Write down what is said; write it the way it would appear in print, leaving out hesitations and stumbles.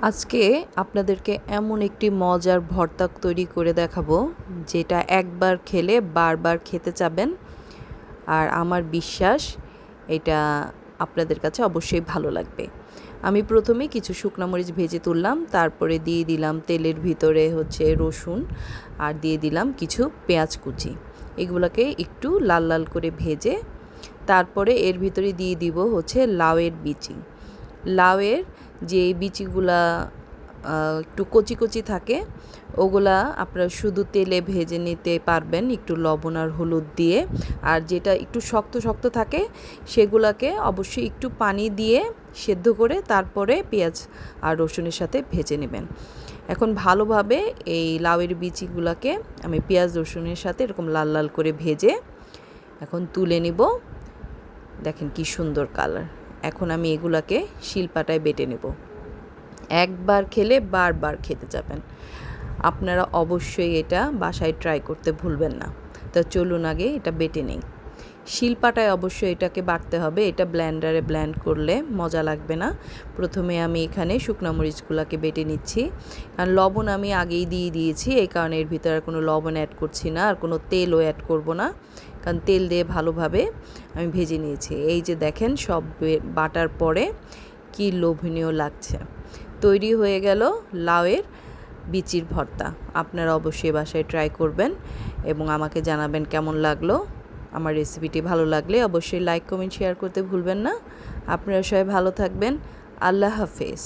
আজকে আপনাদেরকে এমন একটি মজার ভর্তা তৈরি করে দেখাবো যেটা একবার খেলে বারবার খেতে চাবেন। আর আমার বিশ্বাস এটা আপনাদের কাছে অবশ্যই ভালো লাগবে। আমি প্রথমে কিছু শুকনো মরিচ ভেজে তুললাম, তারপরে দিয়ে দিলাম তেলের ভিতরে রসুন, আর দিয়ে দিলাম কিছু পেঁয়াজ কুচি। এগুলোকে একটু লাল লাল করে ভেজে তারপরে এর ভিতরে দিয়ে দিব লাউয়ের বিচি। লাউয়ের যে বিচিগুলা একটু কচি কচি থাকে, ওগুলা আপনারা শুধু তেলে ভেজে নিতে পারবেন একটু লবণ আর হলুদ দিয়ে। আর যেটা একটু শক্ত শক্ত থাকে সেগুলাকে অবশ্যই একটু পানি দিয়ে সেদ্ধ করে তারপরে পেঁয়াজ আর রসুনের সাথে ভেজে নেবেন। এখন ভালোভাবে এই লাউয়ের বিচিগুলোকে আমি পেঁয়াজ রসুনের সাথে এরকম লাল লাল করে ভেজে এখন তুলে নিব। দেখেন কি সুন্দর কালার। এখন আমি এগুলাকে শিলপাটায় বেটে নেব। একবার খেলে বারবার খেতে যাবেন। আপনারা অবশ্যই এটা বাসায় ট্রাই করতে ভুলবেন না। তো চলুন আগে এটা বেটে নেই। শিলপাটায় অবশ্যই এটাকে বাটতে হবে, এটা ব্লেন্ডারে ব্লেন্ড করলে মজা লাগবে না। প্রথমে আমি এখানে শুকনো মরিচগুলোকে বেটে নিচ্ছি, কারণ লবণ আমি আগেই দিয়ে দিয়েছি, এই কারণে এর ভিতরে আর কোনো লবণ অ্যাড করছি না, আর কোনো তেলও অ্যাড করব না, কারণ তেল দিয়ে ভালোভাবে আমি ভেজে নিয়েছি। এই যে দেখেন সব বাটার পরে কি লোভনীয় লাগছে। তৈরি হয়ে গেল লাউয়ের বিচির ভর্তা। আপনারা অবশ্যই বাসায় ট্রাই করবেন এবং আমাকে জানাবেন কেমন লাগলো। আমার রেসিপিটি ভালো লাগলে অবশ্যই লাইক কমেন্ট শেয়ার করতে ভুলবেন না। আপনারা সবাই ভালো থাকবেন। আল্লাহ হাফেজ।